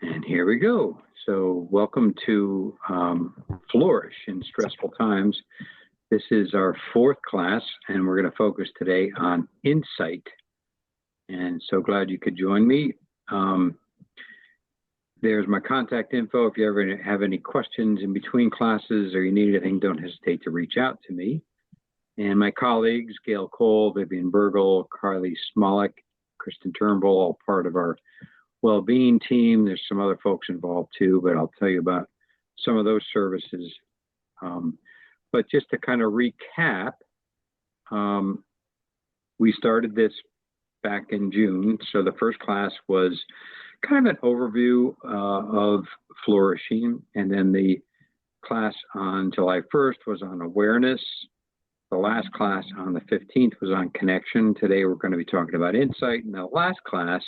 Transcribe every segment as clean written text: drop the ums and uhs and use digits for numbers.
And here we go. So welcome to Flourish in Stressful Times. This is our fourth class, and we're going to focus today on insight. And so glad you could join me. There's my contact info. If you ever have any questions in between classes or you need anything, don't hesitate to reach out to me. And my colleagues, Gail Cole, Vivian Burgle, Carly Smolik, Kristen Turnbull, all part of our well-being team. There's some other folks involved too, but I'll tell you about some of those services. But just to kind of recap, we started this back in June. So the first class was kind of an overview of flourishing. And then the class on July 1st was on awareness. The last class on the 15th was on connection. Today we're going to be talking about insight. And the last class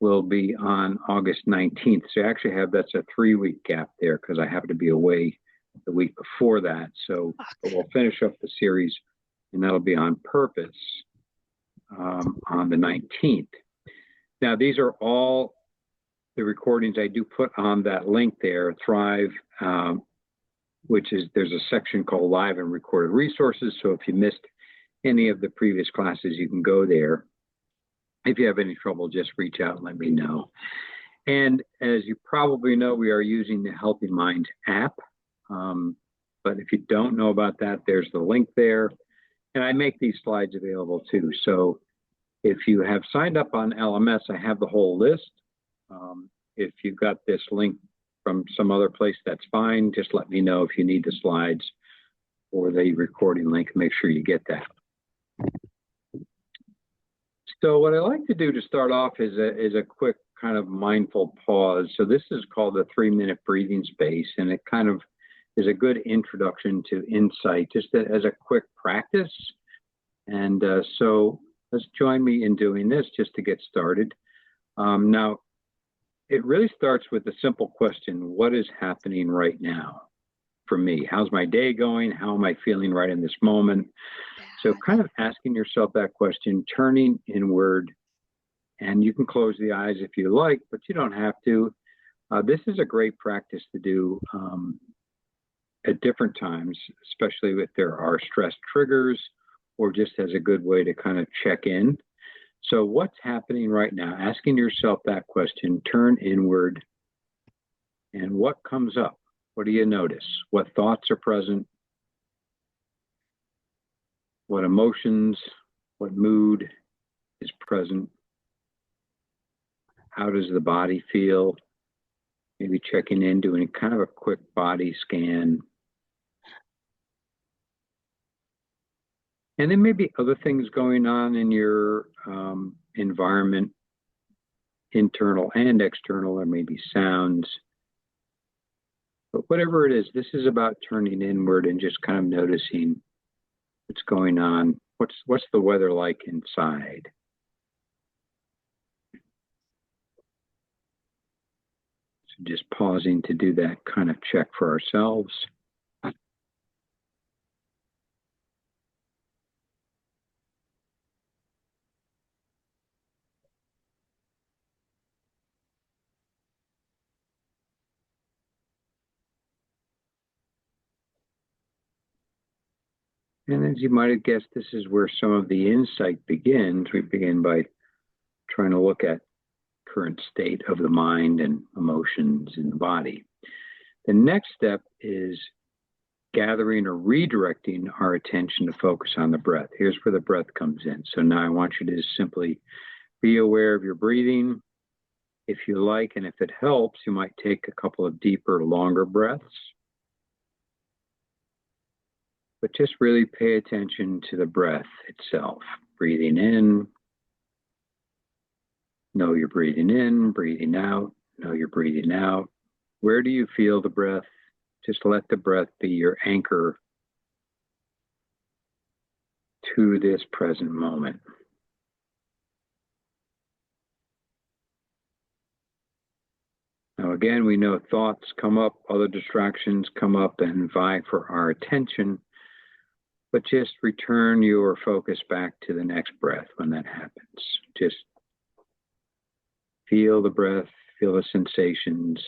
will be on August 19th. So I actually have, that's a 3-week gap there because I happen to be away the week before that. So we'll finish up the series and that'll be on purpose on the 19th. Now, these are all the recordings I do put on that link there, Thrive, which is, there's a section called Live and Recorded Resources. So if you missed any of the previous classes, you can go there. If you have any trouble, just reach out and let me know. And as you probably know, we are using the Healthy Minds app. But if you don't know about that, there's the link there. And I make these slides available too. So if you have signed up on LMS, I have the whole list. If you've got this link from some other place, that's fine. Just let me know if you need the slides or the recording link. Make sure you get that. So what I like to do to start off is a quick kind of mindful pause. So this is called the 3-minute breathing space, and it kind of is a good introduction to insight, just as a quick practice. And so let's join me in doing this just to get started. Now, it really starts with the simple question, what is happening right now for me? How's my day going? How am I feeling right in this moment? So kind of asking yourself that question, turning inward, and you can close the eyes if you like, but you don't have to. This is a great practice to do at different times, especially if there are stress triggers or just as a good way to kind of check in. So what's happening right now? Asking yourself that question, turn inward, and what comes up? What do you notice? What thoughts are present? What emotions, what mood is present? How does the body feel? Maybe checking in, doing kind of a quick body scan. And then maybe other things going on in your environment, internal and external, or maybe sounds. But whatever it is, this is about turning inward and just kind of noticing what's going on. What's the weather like inside? So just pausing to do that kind of check for ourselves. And as you might have guessed, this is where some of the insight begins. We begin by trying to look at current state of the mind and emotions in the body. The next step is gathering or redirecting our attention to focus on the breath. Here's where the breath comes in. So now I want you to simply be aware of your breathing. If you like, and if it helps, you might take a couple of deeper, longer breaths. But just really pay attention to the breath itself. Breathing in. Know you're breathing in, breathing out. Know you're breathing out. Where do you feel the breath? Just let the breath be your anchor to this present moment. Now again, we know thoughts come up, other distractions come up and vie for our attention. But just return your focus back to the next breath when that happens. Just feel the breath, feel the sensations.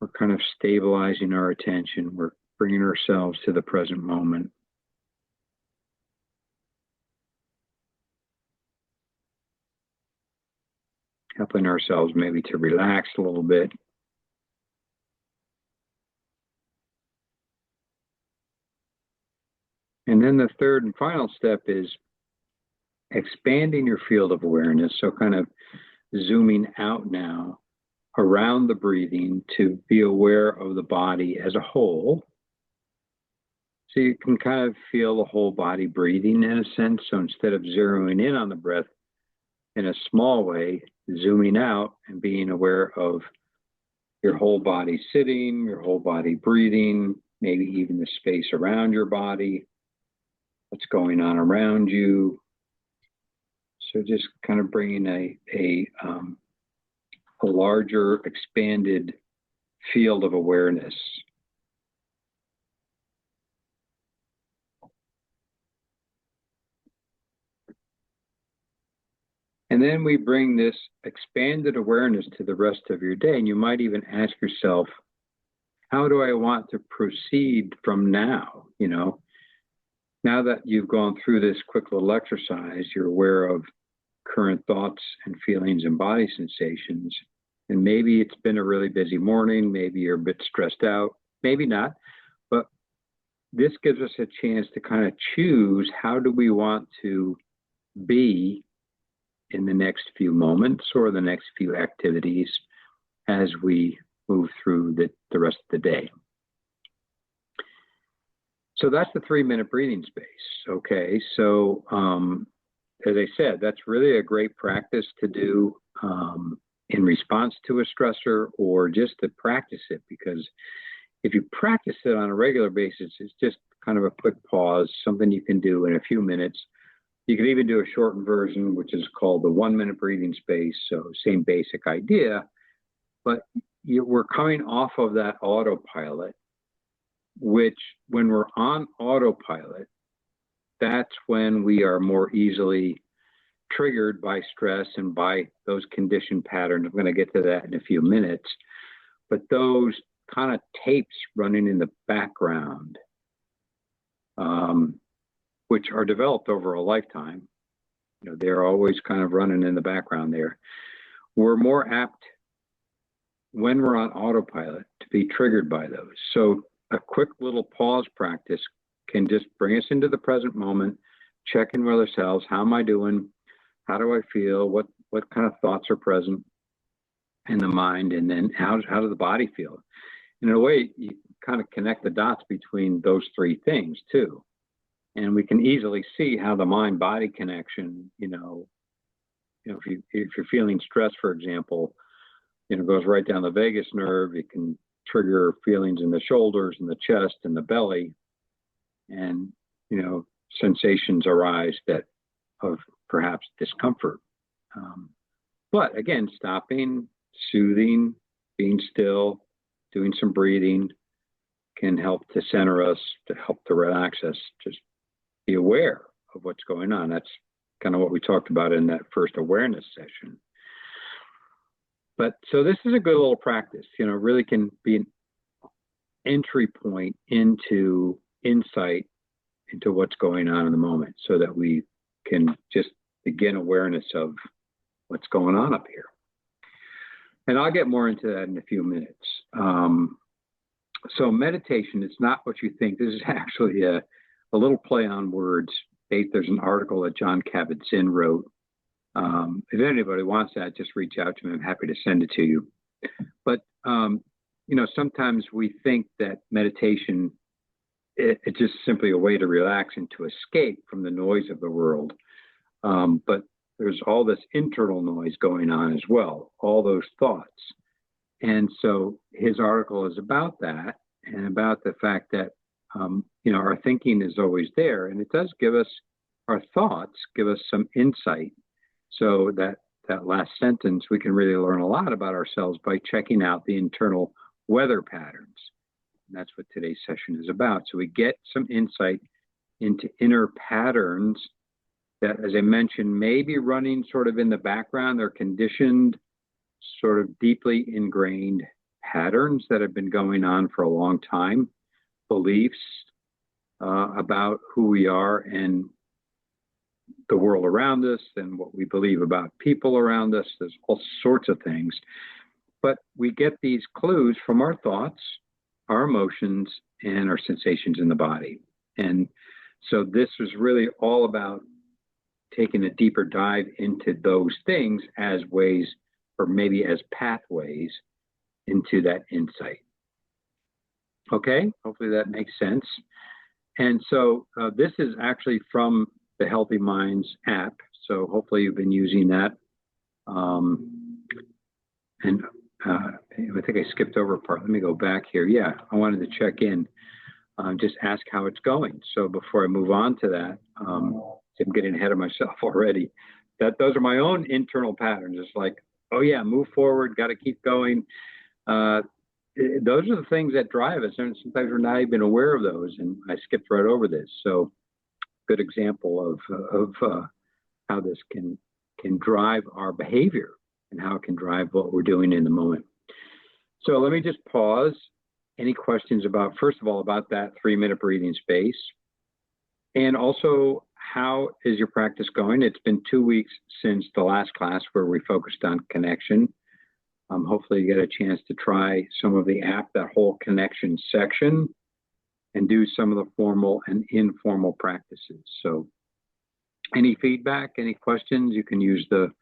We're kind of stabilizing our attention. We're bringing ourselves to the present moment. Helping ourselves maybe to relax a little bit. And then the third and final step is expanding your field of awareness. So kind of zooming out now around the breathing to be aware of the body as a whole. So you can kind of feel the whole body breathing in a sense. So instead of zeroing in on the breath in a small way, zooming out and being aware of your whole body sitting, your whole body breathing, maybe even the space around your body, what's going on around you. So just kind of bringing a larger, expanded field of awareness. And then we bring this expanded awareness to the rest of your day. And you might even ask yourself, how do I want to proceed from now? You know, now that you've gone through this quick little exercise, you're aware of current thoughts and feelings and body sensations. And maybe it's been a really busy morning. Maybe you're a bit stressed out. Maybe not. But this gives us a chance to kind of choose, how do we want to be in the next few moments or the next few activities as we move through the rest of the day. So that's the 3-minute breathing space. Okay, so as I said, that's really a great practice to do in response to a stressor, or just to practice it, because if you practice it on a regular basis, it's just kind of a quick pause, something you can do in a few minutes. You can even do a shortened version, which is called the 1-minute breathing space. So same basic idea, but we're coming off of that autopilot, which when we're on autopilot, that's when we are more easily triggered by stress and by those conditioned patterns. I'm going to get to that in a few minutes. But those kind of tapes running in the background, which are developed over a lifetime, you know, they're always kind of running in the background there. We're more apt, when we're on autopilot, to be triggered by those. So a quick little pause practice can just bring us into the present moment, check in with ourselves. How am I doing? How do I feel? What kind of thoughts are present in the mind? And then how does the body feel? In a way, you kind of connect the dots between those three things too. And we can easily see how the mind-body connection, if you're feeling stress, for example, goes right down the vagus nerve. It can trigger feelings in the shoulders and the chest and the belly, and sensations arise of perhaps discomfort. But again, stopping, soothing, being still, doing some breathing can help to center us, to help to relax us. Just be aware of what's going on. That's kind of what we talked about in that first awareness session. But so this is a good little practice, really can be an entry point into insight into what's going on in the moment, so that we can just begin awareness of what's going on up here. And I'll get more into that in a few minutes. So meditation is not what you think. This is actually a little play on words. There's an article that John Kabat-Zinn wrote. If anybody wants that, just reach out to me. I'm happy to send it to you. But, sometimes we think that meditation, it's just simply a way to relax and to escape from the noise of the world. But there's all this internal noise going on as well, all those thoughts. And so his article is about that, and about the fact that, our thinking is always there. And it does our thoughts give us some insight. So that last sentence, we can really learn a lot about ourselves by checking out the internal weather patterns. And that's what today's session is about. So we get some insight into inner patterns that, as I mentioned, may be running sort of in the background. They're conditioned, sort of deeply ingrained patterns that have been going on for a long time, beliefs about who we are and the world around us and what we believe about people around us. There's all sorts of things. But we get these clues from our thoughts, our emotions, and our sensations in the body. And so this was really all about taking a deeper dive into those things as ways, or maybe as pathways into that insight. Okay, hopefully that makes sense. And so this is actually from the Healthy Minds app. So hopefully you've been using that. And I think I skipped over a part. Let me go back here. Yeah, I wanted to check in, just ask how it's going. So before I move on to that, I'm getting ahead of myself already. Those are my own internal patterns. It's like, oh yeah, move forward, got to keep going. Those are the things that drive us, and sometimes we're not even aware of those. And I skipped right over this. So, good example of how this can drive our behavior and how it can drive what we're doing in the moment. So let me just pause. Any questions about, first of all, about that 3-minute breathing space, and also how is your practice going? It's been 2 weeks since the last class where we focused on connection. Hopefully you get a chance to try some of the app, that whole connection section, and do some of the formal and informal practices. So any feedback, any questions, you can use the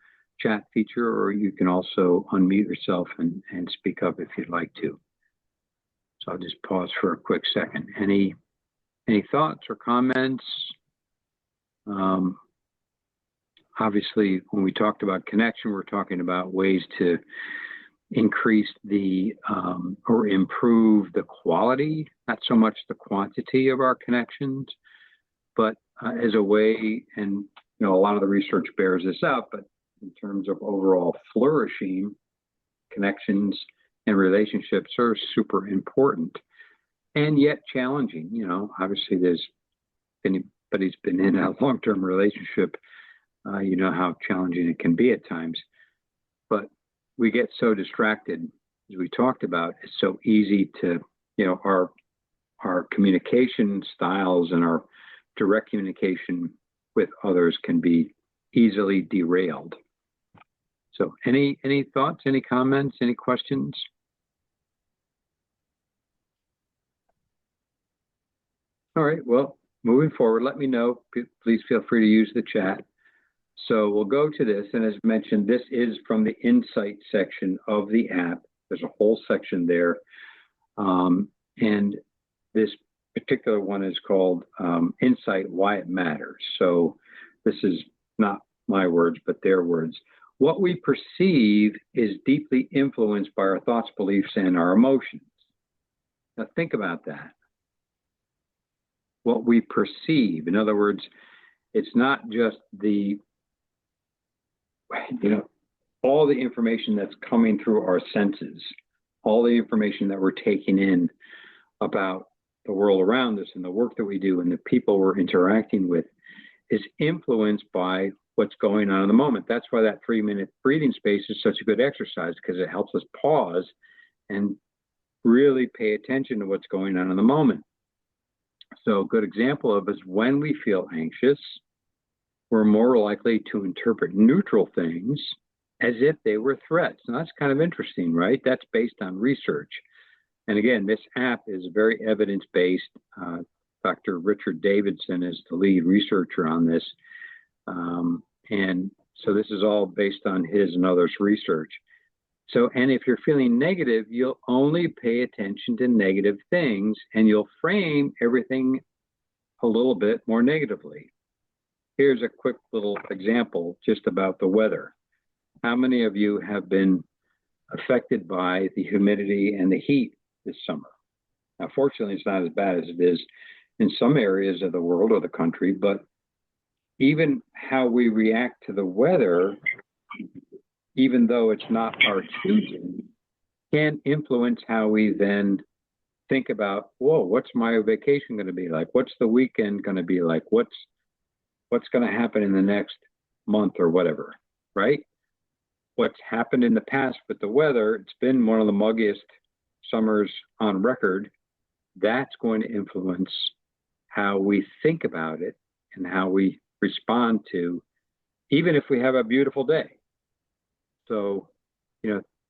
chat feature, or you can also unmute yourself and speak up if you'd like to. So I'll just pause for a quick second. Any thoughts or comments? Obviously, when we talked about connection, we're talking about ways to increase the or improve the quality, not so much the quantity of our connections, but as a way, and a lot of the research bears this out, but in terms of overall flourishing, connections and relationships are super important and yet challenging. Obviously there's, if anybody's been in a long-term relationship, you know how challenging it can be at times. But we get so distracted, as we talked about. It's so easy to, our communication styles and our direct communication with others can be easily derailed. So any thoughts, any comments, any questions? All right, well, moving forward, let me know. Please feel free to use the chat. So we'll go to this, and as mentioned, this is from the Insight section of the app. There's a whole section there, and this particular one is called Insight, Why It Matters. So this is not my words, but their words. What we perceive is deeply influenced by our thoughts, beliefs, and our emotions. Now think about that. What we perceive, in other words, it's not just all the information that's coming through our senses, all the information that we're taking in about the world around us and the work that we do and the people we're interacting with is influenced by what's going on in the moment. That's why that 3-minute breathing space is such a good exercise, because it helps us pause and really pay attention to what's going on in the moment. So a good example of is when we feel anxious, we're more likely to interpret neutral things as if they were threats. And that's kind of interesting, right? That's based on research. And again, this app is very evidence-based. Dr. Richard Davidson is the lead researcher on this. And so this is all based on his and others' research. So, and if you're feeling negative, you'll only pay attention to negative things, and you'll frame everything a little bit more negatively. Here's a quick little example just about the weather. How many of you have been affected by the humidity and the heat this summer? Now, fortunately, it's not as bad as it is in some areas of the world or the country, but even how we react to the weather, even though it's not our choosing, can influence how we then think about, whoa, what's my vacation going to be like? What's the weekend going to be like? What's what's going to happen in the next month or whatever, right? What's happened in the past with the weather, it's been one of the muggiest summers on record. That's going to influence how we think about it and how we respond to, even if we have a beautiful day. So,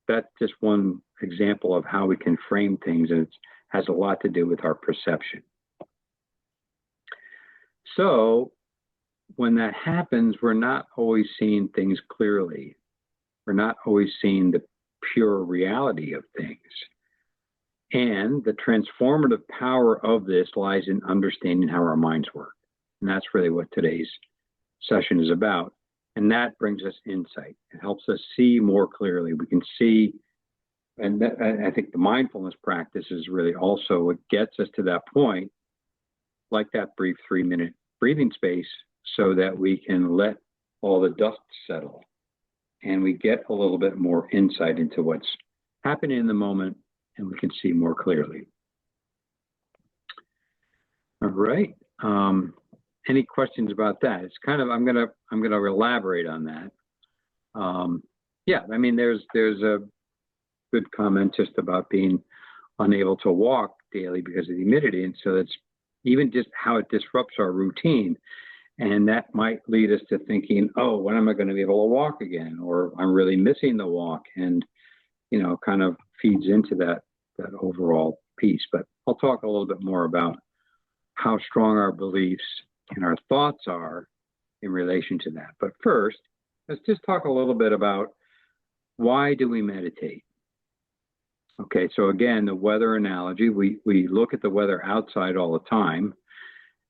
that's just one example of how we can frame things, and it has a lot to do with our perception. So, when that happens, we're not always seeing things clearly. We're not always seeing the pure reality of things. And the transformative power of this lies in understanding how our minds work. And that's really what today's session is about. And that brings us insight. It helps us see more clearly. We can see, and I think the mindfulness practice is really also what gets us to that point, like that brief 3-minute breathing space, so that we can let all the dust settle and we get a little bit more insight into what's happening in the moment, and we can see more clearly. All right. Any questions about that? It's kind of, I'm gonna elaborate on that. Yeah, I mean, there's a good comment just about being unable to walk daily because of the humidity, and so that's even just how it disrupts our routine. And that might lead us to thinking, oh, when am I going to be able to walk again? Or I'm really missing the walk, and kind of feeds into that overall piece. But I'll talk a little bit more about how strong our beliefs and our thoughts are in relation to that. But first, let's just talk a little bit about, why do we meditate? Okay, so again, the weather analogy, we look at the weather outside all the time,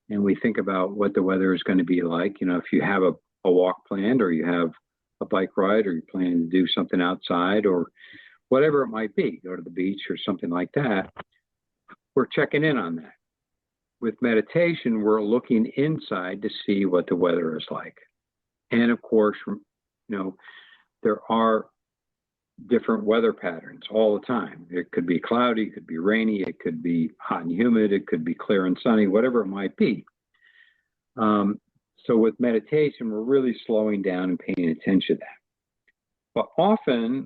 and we think about what the weather is going to be like. If you have a walk planned, or you have a bike ride, or you're planning to do something outside, or whatever it might be, go to the beach or something like that, we're checking in on that. With meditation, we're looking inside to see what the weather is like. And of course, there are different weather patterns all the time. It could be cloudy, it could be rainy, it could be hot and humid, it could be clear and sunny, whatever it might be. So with meditation, we're really slowing down and paying attention to that. But often,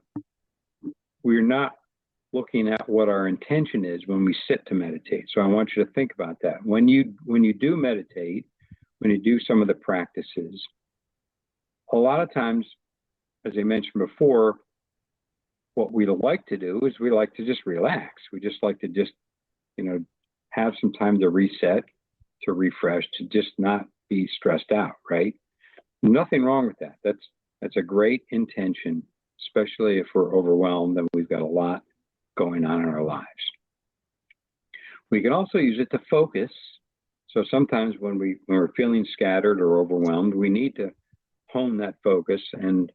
we're not looking at what our intention is when we sit to meditate. So I want you to think about that. When you do meditate, when you do some of the practices, a lot of times, as I mentioned before, what we like to do is we like to just relax. We just like to have some time to reset, to refresh, to just not be stressed out, right? Nothing wrong with that. That's a great intention, especially if we're overwhelmed and we've got a lot going on in our lives. We can also use it to focus. So sometimes when we're feeling scattered or overwhelmed, we need to hone that focus. And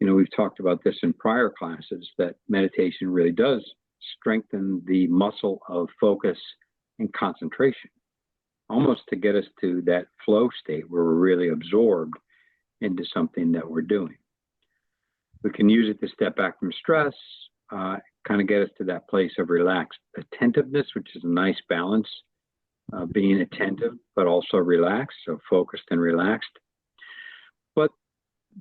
we've talked about this in prior classes, that meditation really does strengthen the muscle of focus and concentration, almost to get us to that flow state where we're really absorbed into something that we're doing. We can use it to step back from stress, kind of get us to that place of relaxed attentiveness, which is a nice balance, being attentive, but also relaxed, so focused and relaxed. But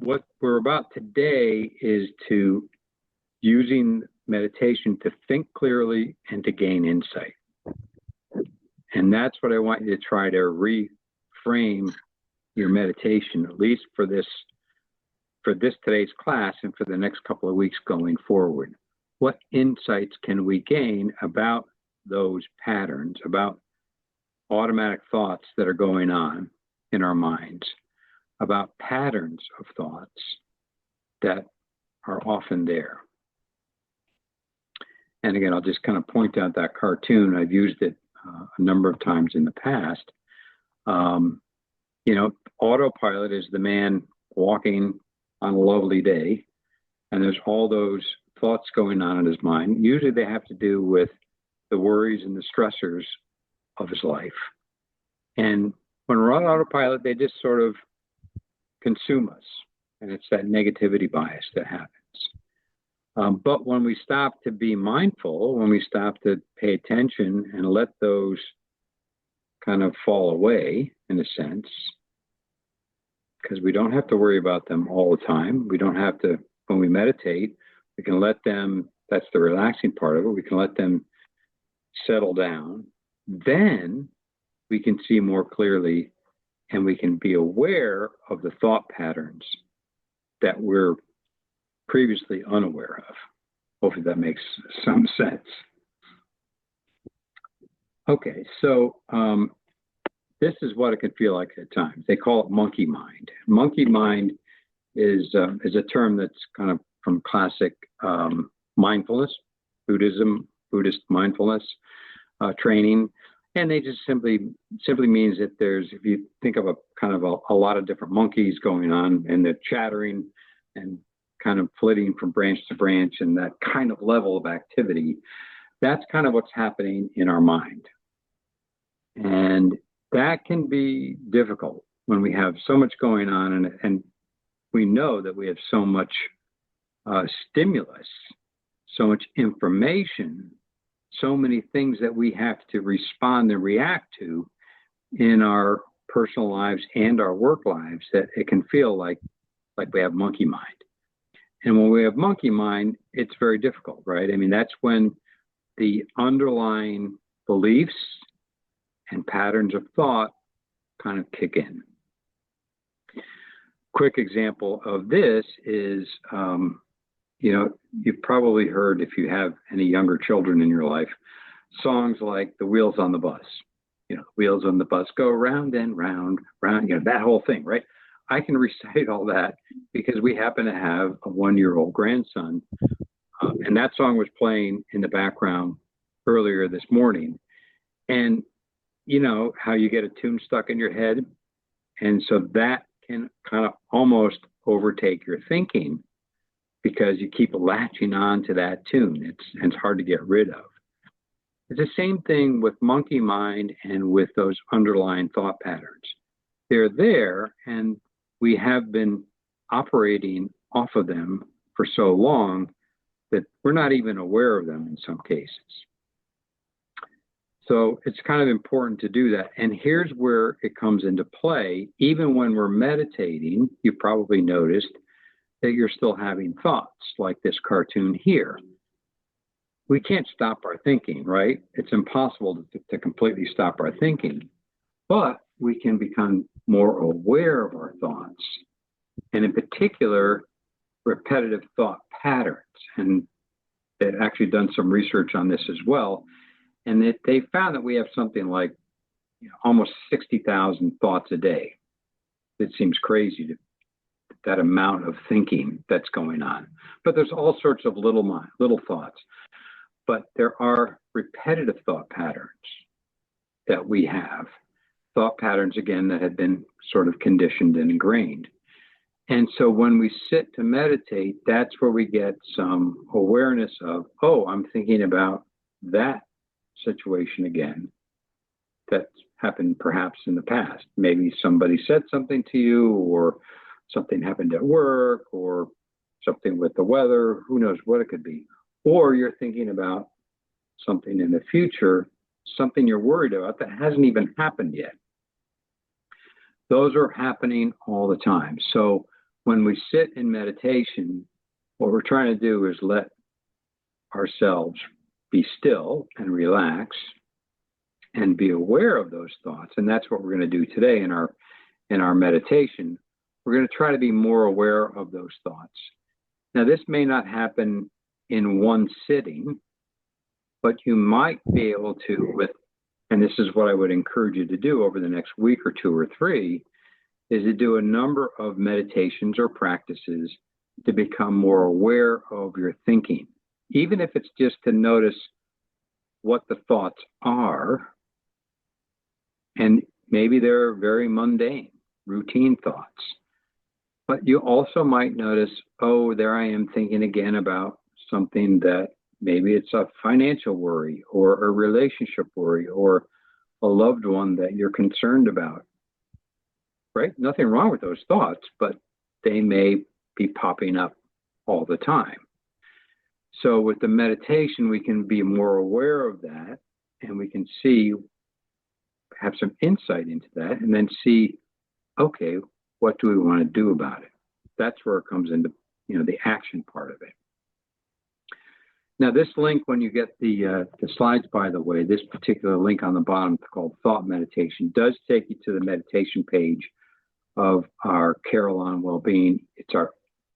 what we're about today is to using meditation to think clearly and to gain insight. And that's what I want you to try to reframe your meditation, at least for this today's class and for the next couple of weeks going forward. What insights can we gain about those patterns, about automatic thoughts that are going on in our minds, about patterns of thoughts that are often there? And again, I'll just kind of point out that cartoon. I've used it a number of times in the past. Autopilot is the man walking on a lovely day, and there's all those thoughts going on in his mind. Usually they have to do with the worries and the stressors of his life. And when we're on autopilot, they just sort of consume us. And it's that negativity bias that happens. But when we stop to be mindful, when we stop to pay attention and let those kind of fall away, in a sense, because we don't have to worry about them all the time. We don't have to, when we meditate, we can let them, that's the relaxing part of it, we can let them settle down. Then we can see more clearly and we can be aware of the thought patterns that we're previously unaware of. Hopefully that makes some sense. Okay, so this is what it can feel like at times. They call it monkey mind. Monkey mind is a term that's kind of from classic mindfulness, Buddhist mindfulness training, and they just simply means that there's, if you think of a lot of different monkeys going on, and they're chattering and kind of flitting from branch to branch, and that kind of level of activity, that's kind of what's happening in our mind. And that can be difficult when we have so much going on, and we know that we have so much stimulus, so much information, so many things that we have to respond and react to in our personal lives and our work lives, that it can feel like we have monkey mind. And when we have monkey mind, it's very difficult, right? I mean, that's when the underlying beliefs and patterns of thought kind of kick in. Quick example of this is, you've probably heard, if you have any younger children in your life, songs like The Wheels on the Bus. Wheels on the bus go round and round, round, that whole thing, right? I can recite all that because we happen to have a 1-year-old grandson. And that song was playing in the background earlier this morning. And you know how you get a tune stuck in your head? And so that can kind of almost overtake your thinking because you keep latching on to that tune. It's hard to get rid of. It's the same thing with monkey mind and with those underlying thought patterns. They're there, and we have been operating off of them for so long that we're not even aware of them in some cases. So it's kind of important to do that. And here's where it comes into play. Even when we're meditating, you've probably noticed that you're still having thoughts like this cartoon here. We can't stop our thinking, right? It's impossible to completely stop our thinking, but we can become more aware of our thoughts, and in particular, repetitive thought patterns. And they've actually done some research on this as well. And they found that we have something like almost 60,000 thoughts a day. It seems crazy that amount of thinking that's going on. But there's all sorts of little thoughts. But there are repetitive thought patterns that we have. Thought patterns, again, that have been sort of conditioned and ingrained. And so when we sit to meditate, that's where we get some awareness of, oh, I'm thinking about that situation again that's happened perhaps in the past. Maybe somebody said something to you, or something happened at work, or something with the weather, who knows what it could be. Or you're thinking about something in the future, something you're worried about that hasn't even happened yet. Those are happening all the time. So when we sit in meditation, what we're trying to do is let ourselves be still and relax and be aware of those thoughts. And that's what we're going to do today in our meditation. We're going to try to be more aware of those thoughts. Now, this may not happen in one sitting, but you might be able to, and this is what I would encourage you to do over the next week or 2 or 3, is to do a number of meditations or practices to become more aware of your thinking. Even if it's just to notice what the thoughts are, and maybe they're very mundane, routine thoughts. But you also might notice, oh, there I am thinking again about something that maybe it's a financial worry or a relationship worry or a loved one that you're concerned about, right? Nothing wrong with those thoughts, but they may be popping up all the time. So with the meditation, we can be more aware of that, and we can see, have some insight into that, and then see, okay, what do we want to do about it? That's where it comes into, the action part of it. Now, this link, when you get the slides, by the way, this particular link on the bottom called Thought Meditation does take you to the meditation page of our Carol on Wellbeing. I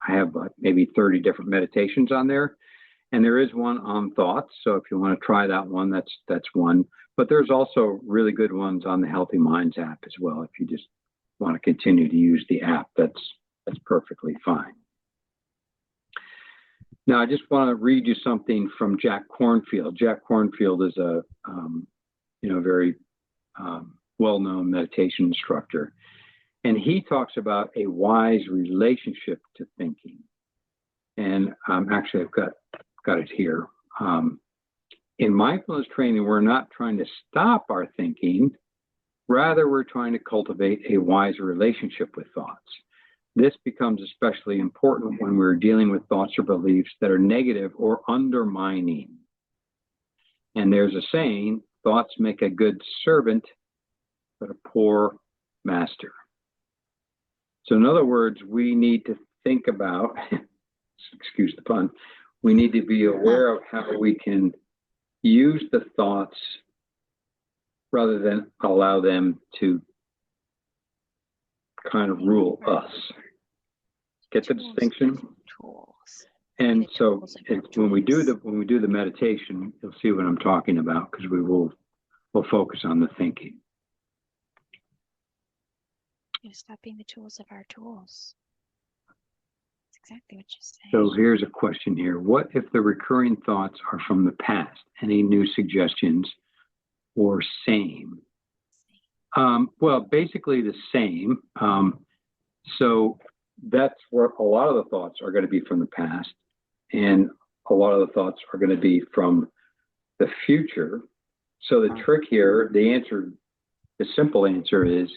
have maybe 30 different meditations on there, and there is one on thoughts. So if you want to try that one, that's one. But there's also really good ones on the Healthy Minds app as well. If you just want to continue to use the app, that's perfectly fine. Now, I just want to read you something from Jack Kornfield. Jack Kornfield is a very well-known meditation instructor, and he talks about a wise relationship to thinking. And actually, I've got it here. In mindfulness training, we're not trying to stop our thinking. Rather, we're trying to cultivate a wise relationship with thoughts. This becomes especially important when we're dealing with thoughts or beliefs that are negative or undermining. And there's a saying, thoughts make a good servant, but a poor master. So in other words, we need to think about, excuse the pun, we need to be aware of how we can use the thoughts rather than allow them to kind of rule us. Get the distinction? And so when we do the meditation, you'll see what I'm talking about, because we'll focus on the thinking. Stop being the tools of our tools. That's exactly what you're saying. So here's a question here. What if the recurring thoughts are from the past? Any new suggestions or same? Well, basically the same. So that's where a lot of the thoughts are going to be from the past, and a lot of the thoughts are going to be from the future. So the trick here, the simple answer is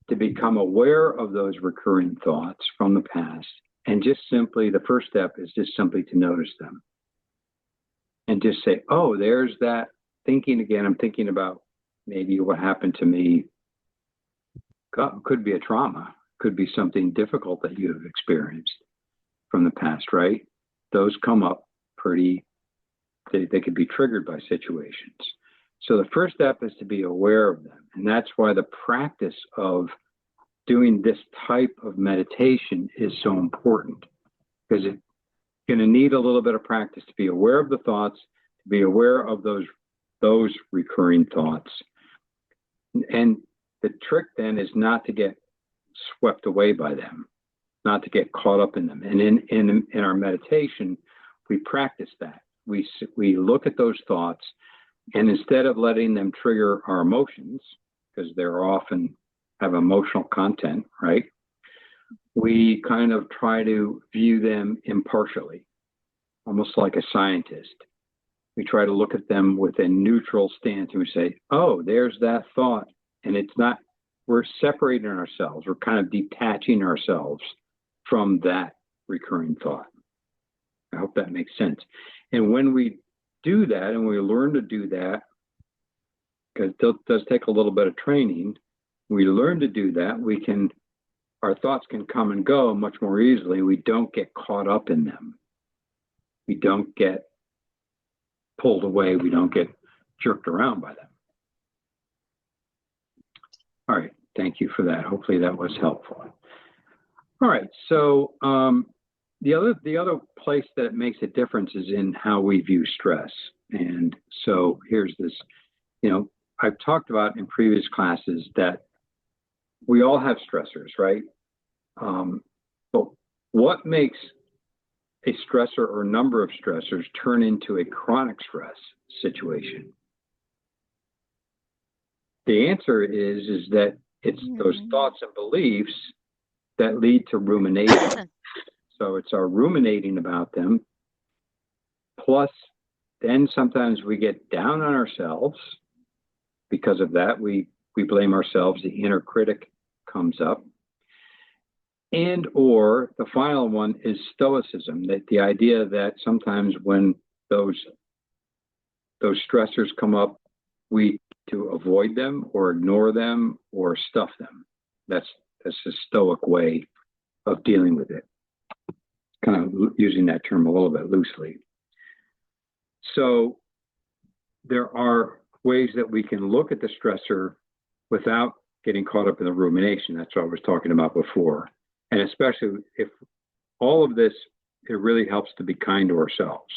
to become aware of those recurring thoughts from the past, and just simply, the first step is just simply to notice them. And just say, oh, there's that thinking again. I'm thinking about maybe what happened to me. Could be a trauma, could be something difficult that you have experienced from the past, right? Those come up they could be triggered by situations. So the first step is to be aware of them. And that's why the practice of doing this type of meditation is so important, because it's going to need a little bit of practice to be aware of the thoughts, to be aware of those recurring thoughts. And the trick then is not to get swept away by them, not to get caught up in them. And in our meditation, we practice that. We look at those thoughts, and instead of letting them trigger our emotions, because they're often have emotional content, right? We kind of try to view them impartially, almost like a scientist. We try to look at them with a neutral stance, and we say, oh, there's that thought. And it's not, we're separating ourselves. We're kind of detaching ourselves from that recurring thought. I hope that makes sense. And when we do that, and we learn to do that, because it does take a little bit of training, we learn to do that, our thoughts can come and go much more easily. We don't get caught up in them. We don't get pulled away. We don't get jerked around by them. All right, thank you for that. Hopefully that was helpful. All right, so the other place that it makes a difference is in how we view stress. And so here's this, I've talked about in previous classes that we all have stressors, right? But what makes a stressor or number of stressors turn into a chronic stress situation? The answer is that it's those thoughts and beliefs that lead to rumination. So it's our ruminating about them. Plus, then sometimes we get down on ourselves. Because of that, we blame ourselves. The inner critic comes up. And or the final one is stoicism, that the idea that sometimes when those stressors come up, we to avoid them or ignore them or stuff them. That's That's a stoic way of dealing with it. Kind of using that term a little bit loosely. So there are ways that we can look at the stressor without getting caught up in the rumination. That's what I was talking about before. And especially if all of this, it really helps to be kind to ourselves.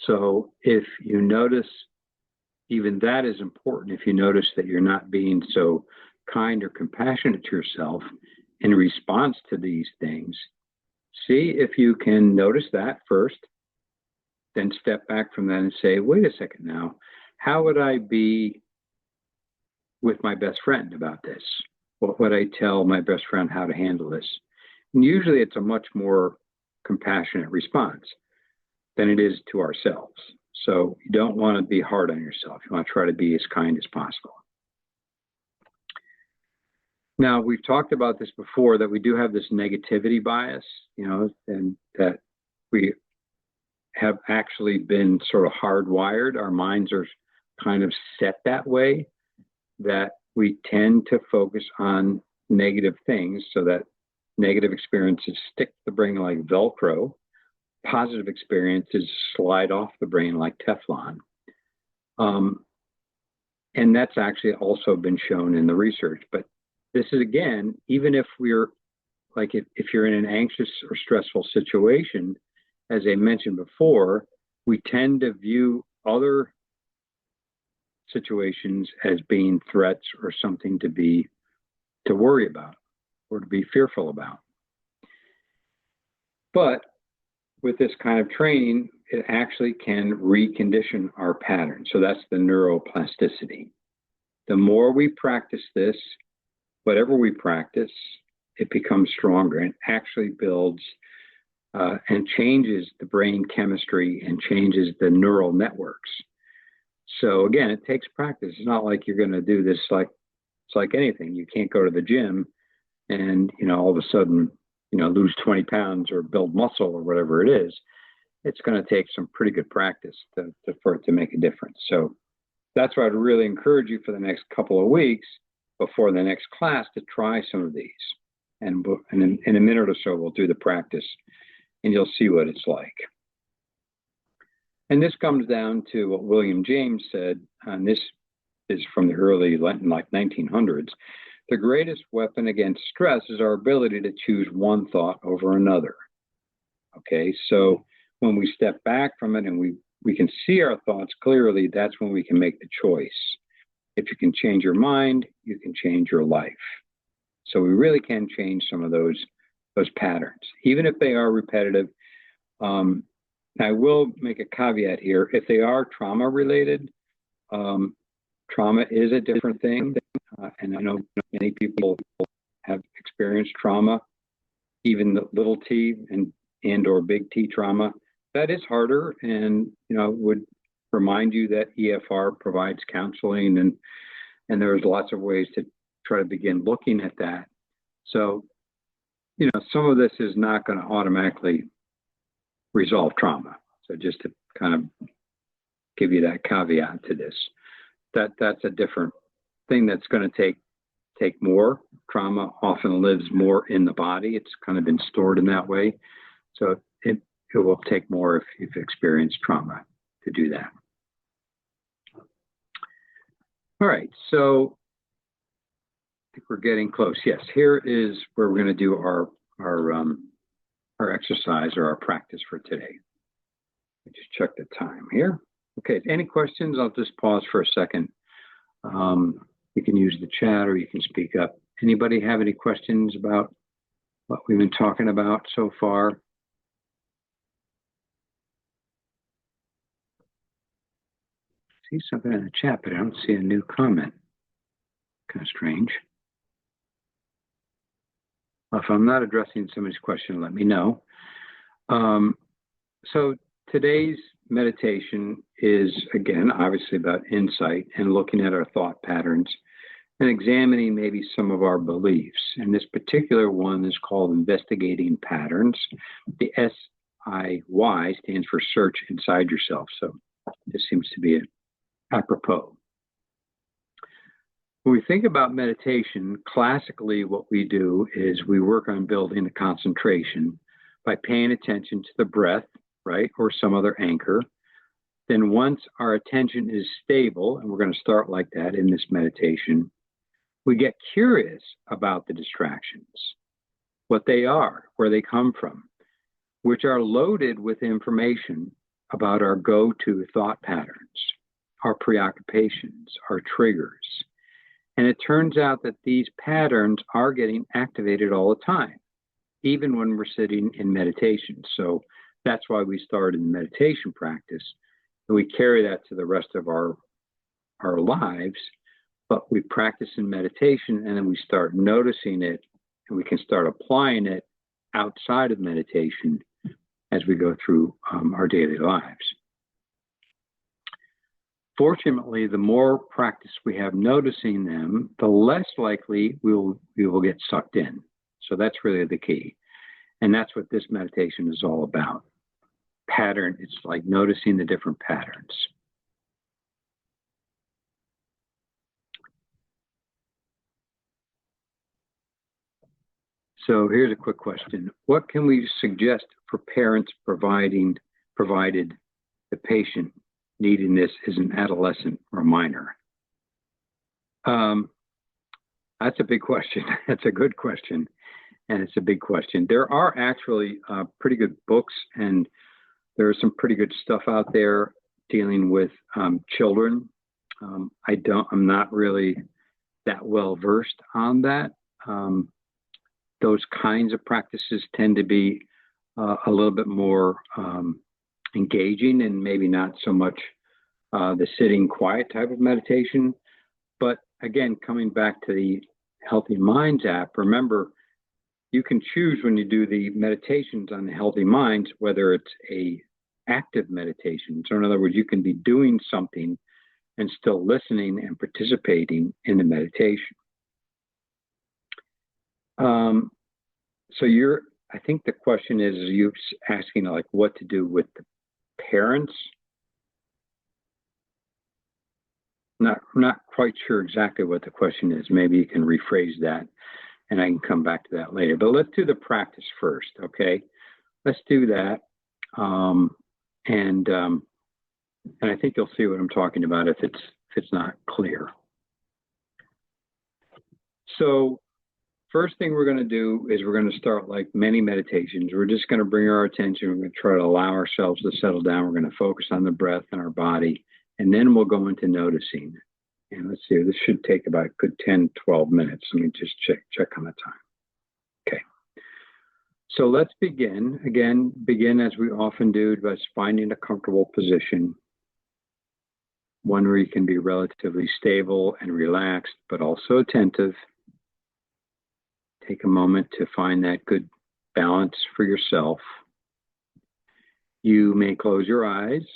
So if you notice, even that is important, if you notice that you're not being so kind or compassionate to yourself in response to these things, see if you can notice that first, then step back from that and say, wait a second now, how would I be with my best friend about this? What would I tell my best friend how to handle this? And usually it's a much more compassionate response than it is to ourselves. So you don't want to be hard on yourself. You want to try to be as kind as possible. Now, we've talked about this before, that we do have this negativity bias, and that we have actually been sort of hardwired. Our minds are kind of set that way, that we tend to focus on negative things, so that negative experiences stick to the brain like Velcro. Positive experiences slide off the brain like Teflon. And that's actually also been shown in the research. But this is, again, even if we're like, if you're in an anxious or stressful situation, as I mentioned before, we tend to view other situations as being threats or something to worry about or to be fearful about. But with this kind of training, it actually can recondition our pattern. So that's the neuroplasticity. The more we practice this, whatever we practice, it becomes stronger and actually builds and changes the brain chemistry and changes the neural networks. So again, it takes practice. It's not like you're going to do this it's like anything. You can't go to the gym and, all of a sudden, lose 20 pounds or build muscle or whatever it is. It's going to take some pretty good practice for it to make a difference. So that's why I'd really encourage you for the next couple of weeks before the next class to try some of these. And in a minute or so, we'll do the practice and you'll see what it's like. And this comes down to what William James said, and this is from the early 1900s. The greatest weapon against stress is our ability to choose one thought over another. Okay, so when we step back from it and we can see our thoughts clearly, that's when we can make the choice. If you can change your mind, you can change your life. So we really can change some of those patterns, even if they are repetitive. I will make a caveat here. If they are trauma related, trauma is a different thing. And I know many people have experienced trauma, even the little t and or big T trauma. That is harder, and would remind you that EFR provides counseling, and there's lots of ways to try to begin looking at that. So, some of this is not going to automatically resolve trauma. So just to kind of give you that caveat to this, that's a different thing that's going to take more. Trauma often lives more in the body. It's kind of been stored in that way. So it will take more if you've experienced trauma to do that. All right, so I think we're getting close. Yes, here is where we're going to do our exercise or our practice for today. Let me just check the time here. Okay, any questions? I'll just pause for a second. You can use the chat or you can speak up. Anybody have any questions about what we've been talking about so far? I see something in the chat, but I don't see a new comment. Kind of strange. Well, if I'm not addressing somebody's question, let me know. So today's meditation is, again, obviously about insight and looking at our thought patterns and examining maybe some of our beliefs. And this particular one is called Investigating Patterns. The SIY stands for Search Inside Yourself. So this seems to be apropos. When we think about meditation, classically what we do is we work on building the concentration by paying attention to the breath, right, or some other anchor. Then once our attention is stable, and we're going to start like that in this meditation, we get curious about the distractions, what they are, where they come from, which are loaded with information about our go-to thought patterns, our preoccupations, our triggers. And it turns out that these patterns are getting activated all the time, even when we're sitting in meditation. So that's why we started in meditation practice. And we carry that to the rest of our lives, but we practice in meditation and then we start noticing it and we can start applying it outside of meditation as we go through our daily lives. Fortunately, the more practice we have noticing them, the less likely we will get sucked in. So that's really the key. And that's what this meditation is all about. Pattern, it's like noticing the different patterns. So here's a quick question. What can we suggest for parents provided the patient needing this is an adolescent or minor? That's a big question. That's a good question. And it's a big question. There are actually pretty good books and there's some pretty good stuff out there dealing with children. I'm not really that well versed on that. Those kinds of practices tend to be a little bit more engaging and maybe not so much the sitting quiet type of meditation. But again, coming back to the Healthy Minds app, remember, you can choose when you do the meditations on the Healthy Minds, whether it's a active meditation. So in other words, you can be doing something and still listening and participating in the meditation. So I think the question is you asking like what to do with the parents. Not quite sure exactly what the question is. Maybe you can rephrase that and I can come back to that later. But let's do the practice first, okay? Let's do that. And I think you'll see what I'm talking about if it's not clear. So first thing we're going to do is we're going to start like many meditations. We're just going to bring our attention. We're going to try to allow ourselves to settle down. We're going to focus on the breath and our body, and then we'll go into noticing. And let's see, this should take about a good 10, 12 minutes. Let me just check on the time. Okay. So let's begin. Again, begin as we often do by finding a comfortable position, one where you can be relatively stable and relaxed, but also attentive. Take a moment to find that good balance for yourself. You may close your eyes.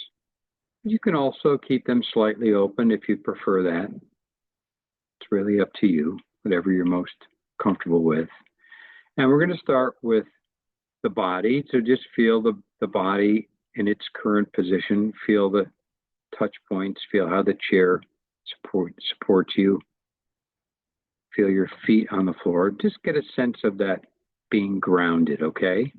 You can also keep them slightly open if you prefer that. It's really up to you, whatever you're most comfortable with. And we're going to start with the body. So just feel the body in its current position. Feel the touch points. Feel how the chair supports you. Feel your feet on the floor. Just get a sense of that being grounded, okay?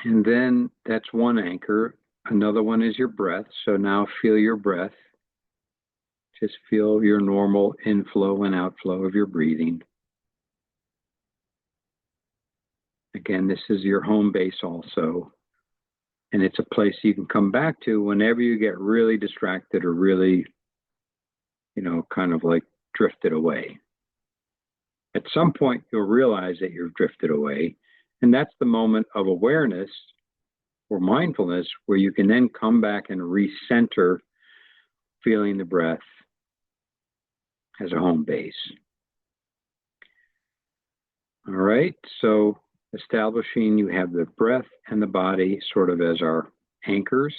And then that's one anchor. Another one is your breath. So now feel your breath. Just feel your normal inflow and outflow of your breathing. Again, this is your home base also. And it's a place you can come back to whenever you get really distracted or really, kind of like drifted away. At some point, you'll realize that you've drifted away. And that's the moment of awareness or mindfulness where you can then come back and recenter, feeling the breath as a home base. All right, so establishing you have the breath and the body sort of as our anchors.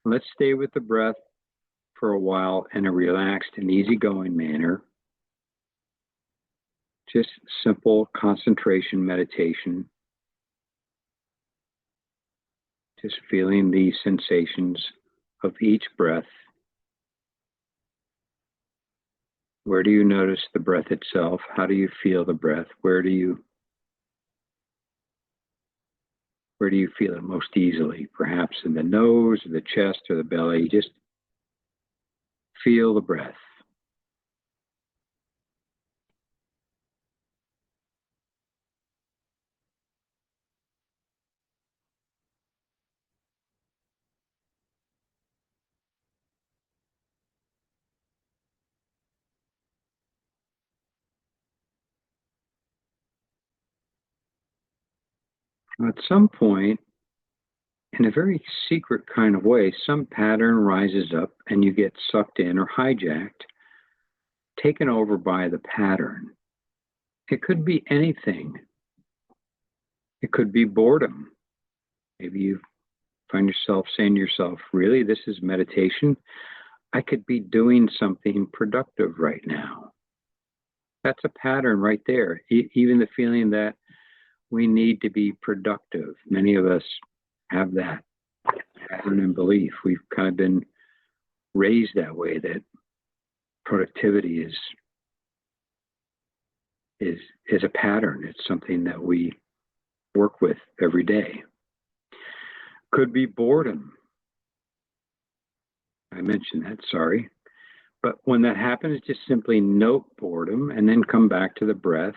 Let's stay with the breath for a while in a relaxed and easygoing manner. Just simple concentration meditation. Just feeling these sensations of each breath. Where do you notice the breath itself? How do you feel the breath? Where do you feel it most easily? Perhaps in the nose or the chest or the belly. Just feel the breath. At some point, in a very secret kind of way, some pattern rises up and you get sucked in or hijacked, taken over by the pattern. It could be anything. It could be boredom. Maybe you find yourself saying to yourself, really, this is meditation? I could be doing something productive right now. That's a pattern right there. Even the feeling that we need to be productive. Many of us have that pattern and belief. We've kind of been raised that way, that productivity is a pattern. It's something that we work with every day. Could be boredom. I mentioned that, sorry. But when that happens, just simply note boredom and then come back to the breath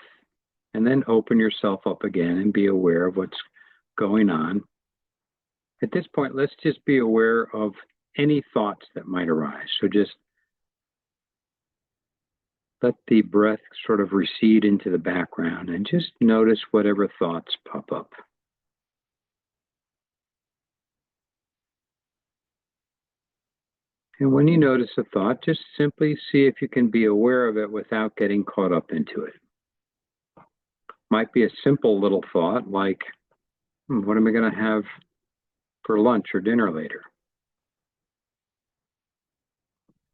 and then open yourself up again and be aware of what's going on. At this point, let's just be aware of any thoughts that might arise. So just let the breath sort of recede into the background and just notice whatever thoughts pop up. And when you notice a thought, just simply see if you can be aware of it without getting caught up into it. Might be a simple little thought like, what am I going to have for lunch or dinner later?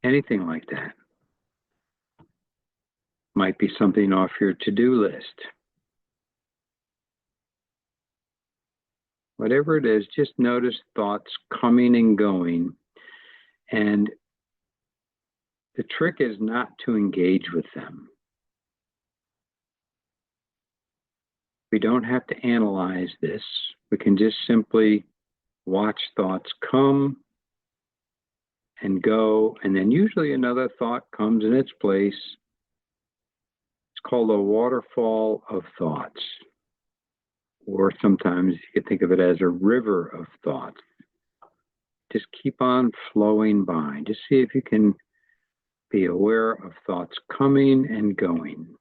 Anything like that. Might be something off your to-do list. Whatever it is, just notice thoughts coming and going. And the trick is not to engage with them. We don't have to analyze this. We can just simply watch thoughts come and go, and then usually another thought comes in its place. It's called a waterfall of thoughts, or sometimes you could think of it as a river of thoughts. Just keep on flowing by. Just see if you can be aware of thoughts coming and going.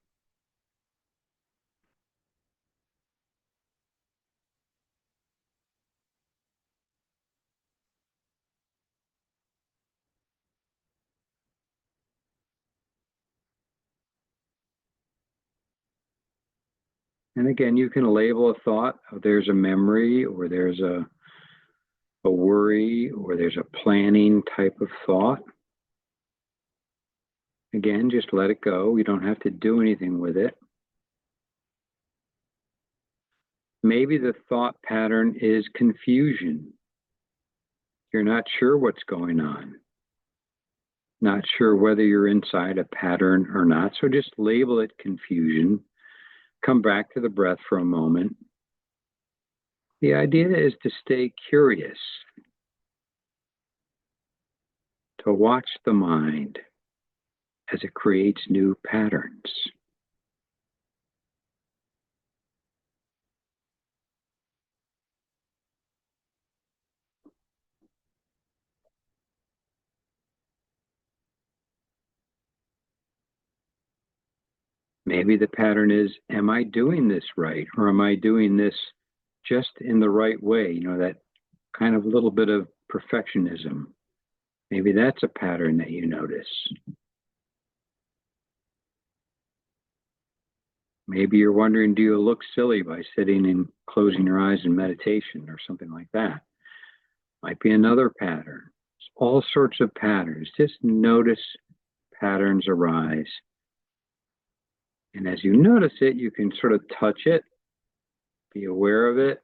And again, you can label a thought. There's a memory, or there's a worry, or there's a planning type of thought. Again, just let it go. You don't have to do anything with it. Maybe the thought pattern is confusion. You're not sure what's going on. Not sure whether you're inside a pattern or not. So just label it confusion. Come back to the breath for a moment. The idea is to stay curious, to watch the mind as it creates new patterns. Maybe the pattern is, am I doing this right? Or am I doing this just in the right way? You know, that kind of little bit of perfectionism. Maybe that's a pattern that you notice. Maybe you're wondering, do you look silly by sitting and closing your eyes in meditation or something like that? Might be another pattern. All sorts of patterns. Just notice patterns arise. And as you notice it, you can sort of touch it, be aware of it,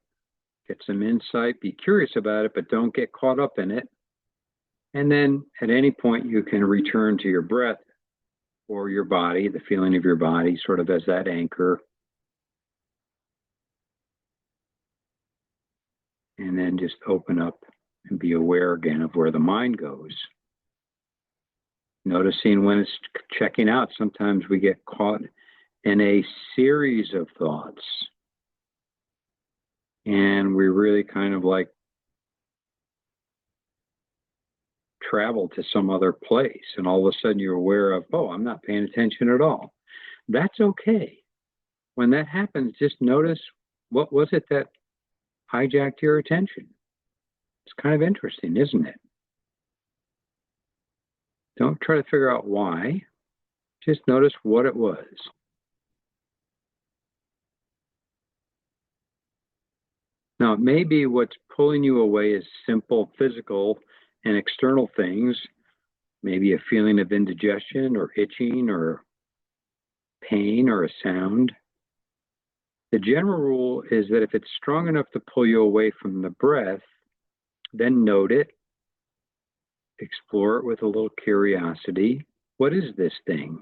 get some insight, be curious about it, but don't get caught up in it. And then at any point, you can return to your breath or your body, the feeling of your body, sort of as that anchor. And then just open up and be aware again of where the mind goes. Noticing when it's checking out, sometimes we get caught in a series of thoughts. And we really kind of like travel to some other place. And all of a sudden you're aware of, oh, I'm not paying attention at all. That's okay. When that happens, just notice what was it that hijacked your attention. It's kind of interesting, isn't it? Don't try to figure out why. Just notice what it was. Now, maybe what's pulling you away is simple physical and external things, maybe a feeling of indigestion or itching or pain or a sound. The general rule is that if it's strong enough to pull you away from the breath, then note it, explore it with a little curiosity. What is this thing?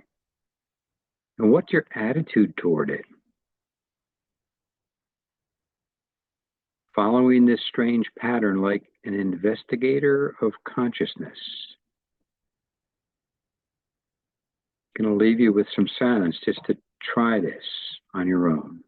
And what's your attitude toward it? Following this strange pattern like an investigator of consciousness. I'm going to leave you with some silence just to try this on your own.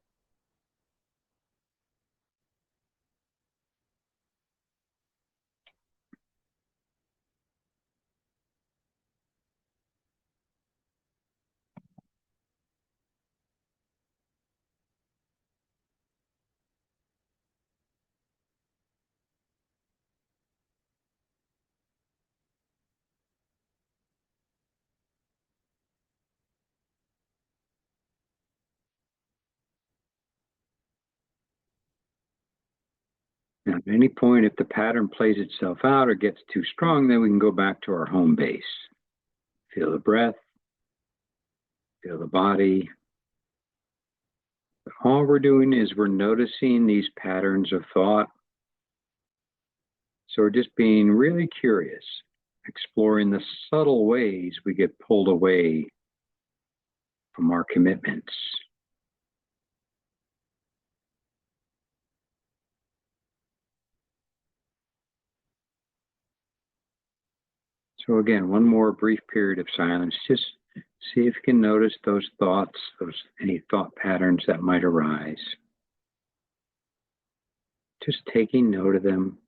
Now, at any point, if the pattern plays itself out or gets too strong, then we can go back to our home base. Feel the breath, feel the body. But all we're doing is we're noticing these patterns of thought. So we're just being really curious, exploring the subtle ways we get pulled away from our commitments. So again, one more brief period of silence. Just see if you can notice those thoughts, any thought patterns that might arise. Just taking note of them.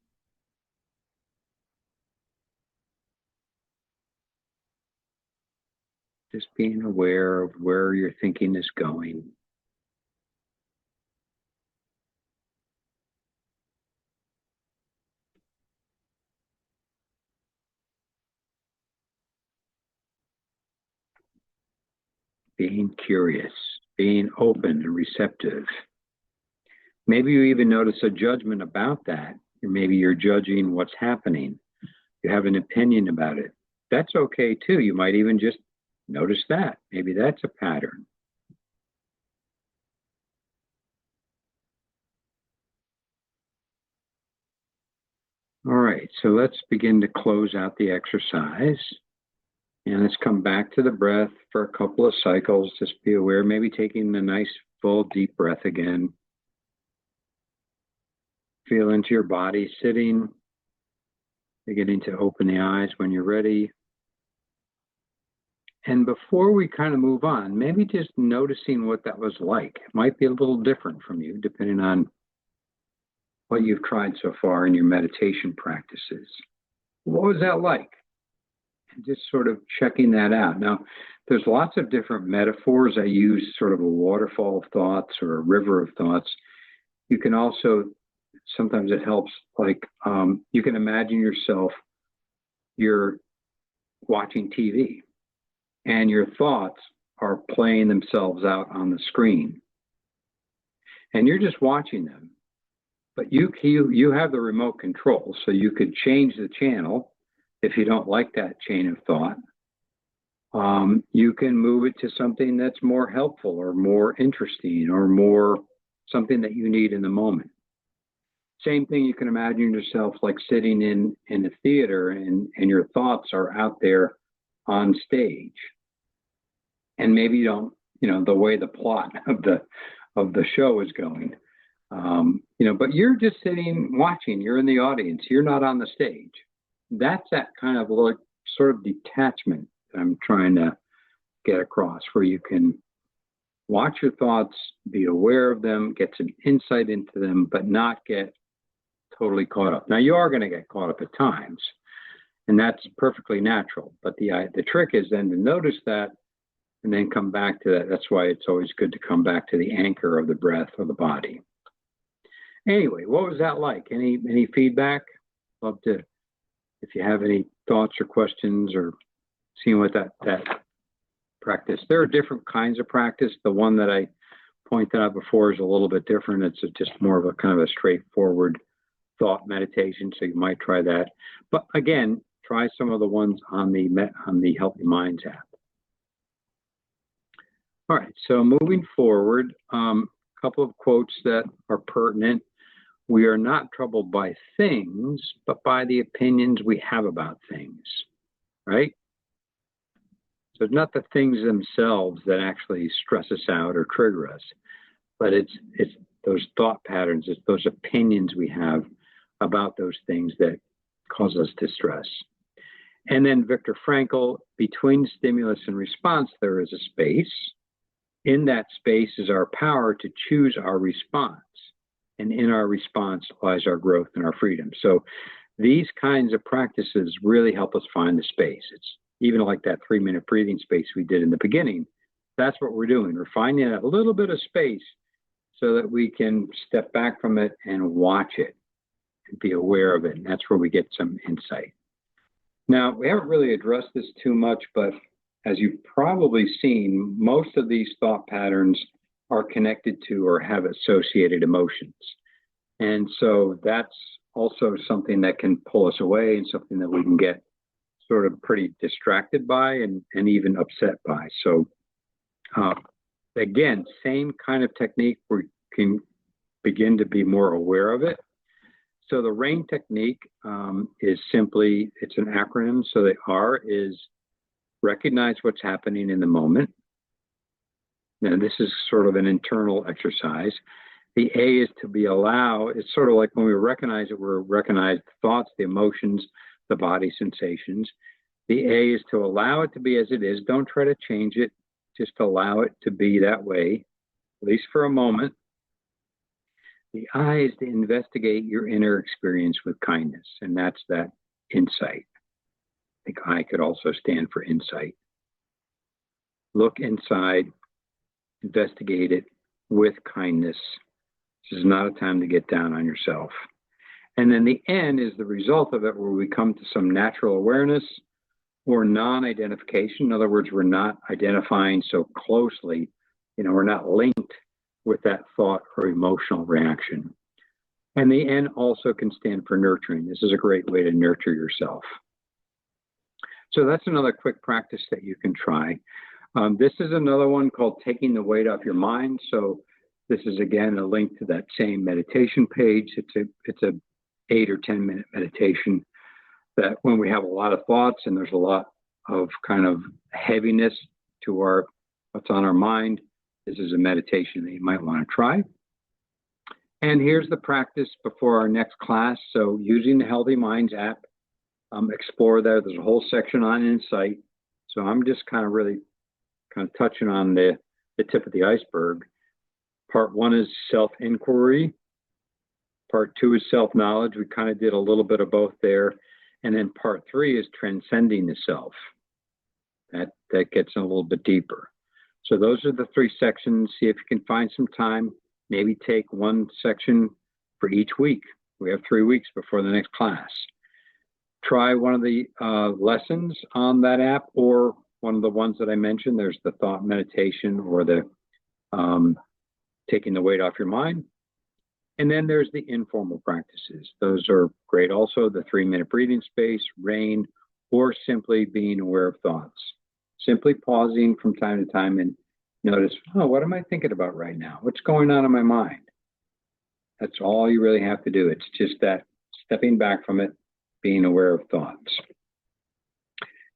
Just being aware of where your thinking is going. Being curious, being open and receptive. Maybe you even notice a judgment about that. Or maybe you're judging what's happening. You have an opinion about it. That's okay too. You might even just notice that. Maybe that's a pattern. All right, so let's begin to close out the exercise. And let's come back to the breath for a couple of cycles. Just be aware, maybe taking a nice full deep breath again. Feel into your body sitting, beginning to open the eyes when you're ready. And before we kind of move on, maybe just noticing what that was like. It might be a little different from you, depending on what you've tried so far in your meditation practices. What was that like? And just sort of checking that out. Now, there's lots of different metaphors. I use sort of a waterfall of thoughts or a river of thoughts. You can also, sometimes it helps, like you can imagine yourself, you're watching TV and your thoughts are playing themselves out on the screen. And you're just watching them. But you have the remote control, so you could change the channel if you don't like that chain of thought. You can move it to something that's more helpful or more interesting or more something that you need in the moment. Same thing, you can imagine yourself like sitting in a theater and your thoughts are out there on stage. And maybe you don't, the way the plot of the show is going. But you're just sitting watching, you're in the audience, you're not on the stage. That's that kind of like sort of detachment that I'm trying to get across, where you can watch your thoughts, be aware of them, get some insight into them, but not get totally caught up. Now, you are going to get caught up at times, and that's perfectly natural. But the trick is then to notice that and then come back to that. That's why it's always good to come back to the anchor of the breath or the body. Anyway, what was that like? Any feedback? Love to, if you have any thoughts or questions or seeing what that practice. There are different kinds of practice. The one that I pointed out before is a little bit different. It's just more of a kind of a straightforward thought meditation, so you might try that. But again, try some of the ones on the Healthy Minds app. All right, so moving forward, a couple of quotes that are pertinent. We are not troubled by things, but by the opinions we have about things, right? So it's not the things themselves that actually stress us out or trigger us, but it's those thought patterns, it's those opinions we have about those things that cause us distress. And then Viktor Frankl, between stimulus and response, there is a space. In that space is our power to choose our response. And in our response lies our growth and our freedom. So these kinds of practices really help us find the space. It's even like that 3-minute breathing space we did in the beginning. That's what we're doing. We're finding a little bit of space so that we can step back from it and watch it and be aware of it. And that's where we get some insight. Now, we haven't really addressed this too much, but as you've probably seen, most of these thought patterns are connected to or have associated emotions. And so that's also something that can pull us away and something that we can get sort of pretty distracted by and even upset by. So again, same kind of technique, we can begin to be more aware of it. So the RAIN technique is simply, it's an acronym. So the R is recognize what's happening in the moment. Now, this is sort of an internal exercise. The A is to be it's sort of like when we recognize it, we're recognize the thoughts, the emotions, the body sensations. The A is to allow it to be as it is. Don't try to change it. Just allow it to be that way, at least for a moment. The I is to investigate your inner experience with kindness, and that's that insight. I think I could also stand for insight. Look inside, investigate it with kindness. This is not a time to get down on yourself. And then the N is the result of it, where we come to some natural awareness or non-identification. In other words, we're not identifying so closely, we're not linked with that thought or emotional reaction. And the N also can stand for nurturing. This is a great way to nurture yourself. So that's another quick practice that you can try. This is another one called Taking the Weight Off Your Mind. So this is, again, a link to that same meditation page. It's a 8 or 10 minute meditation that when we have a lot of thoughts and there's a lot of kind of heaviness to what's on our mind, this is a meditation that you might want to try. And here's the practice before our next class. So using the Healthy Minds app, explore there. There's a whole section on insight. So I'm just really touching on the tip of the iceberg. Part 1 is self-inquiry. Part 2 is self-knowledge. We kind of did a little bit of both there. And then part 3 is transcending the self. That gets a little bit deeper. So those are the 3 sections. See if you can find some time. Maybe take one section for each week. We have 3 weeks before the next class. Try one of the lessons on that app or one of the ones that I mentioned. There's the thought meditation or the taking the weight off your mind. And then there's the informal practices. Those are great also, the 3-minute breathing space, RAIN, or simply being aware of thoughts. Simply pausing from time to time and notice, what am I thinking about right now? What's going on in my mind? That's all you really have to do. It's just that stepping back from it, being aware of thoughts.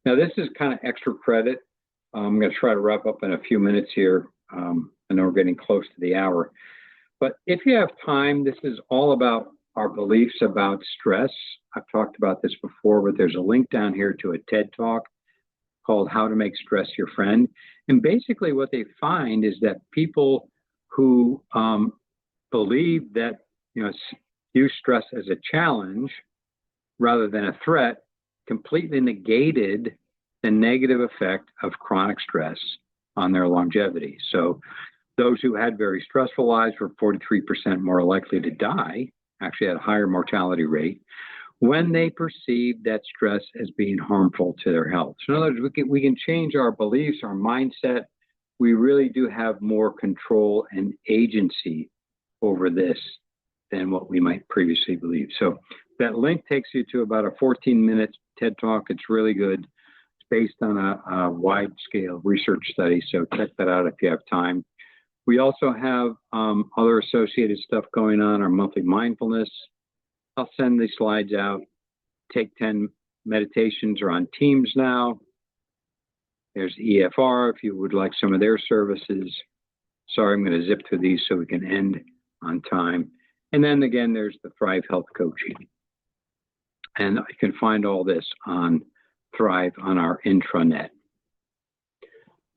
Now, this is kind of extra credit. I'm going to try to wrap up in a few minutes here. I know we're getting close to the hour. But if you have time, this is all about our beliefs about stress. I've talked about this before, but there's a link down here to a TED Talk called How to Make Stress Your Friend. And basically what they find is that people who believe that, use stress as a challenge rather than a threat completely negated the negative effect of chronic stress on their longevity. So those who had very stressful lives were 43% more likely to die, actually had a higher mortality rate, when they perceived that stress as being harmful to their health. So in other words, we can change our beliefs, our mindset. We really do have more control and agency over this than what we might previously believe. So that link takes you to about a 14-minute TED Talk. It's really good. It's based on a wide-scale research study, so check that out if you have time. We also have other associated stuff going on, our monthly mindfulness. I'll send these slides out. Take 10 meditations are on Teams now. There's EFR if you would like some of their services. Sorry, I'm going to zip through these so we can end on time. And then again, there's the Thrive Health Coaching. And you can find all this on Thrive on our intranet.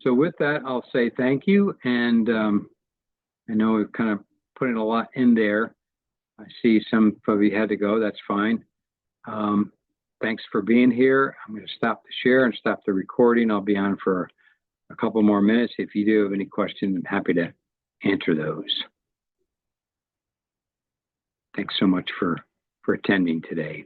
So with that, I'll say thank you. And I know we've kind of put in a lot in there. I see some of you had to go. That's fine. Thanks for being here. I'm going to stop the share and stop the recording. I'll be on for a couple more minutes. If you do have any questions, I'm happy to answer those. Thanks so much for attending today.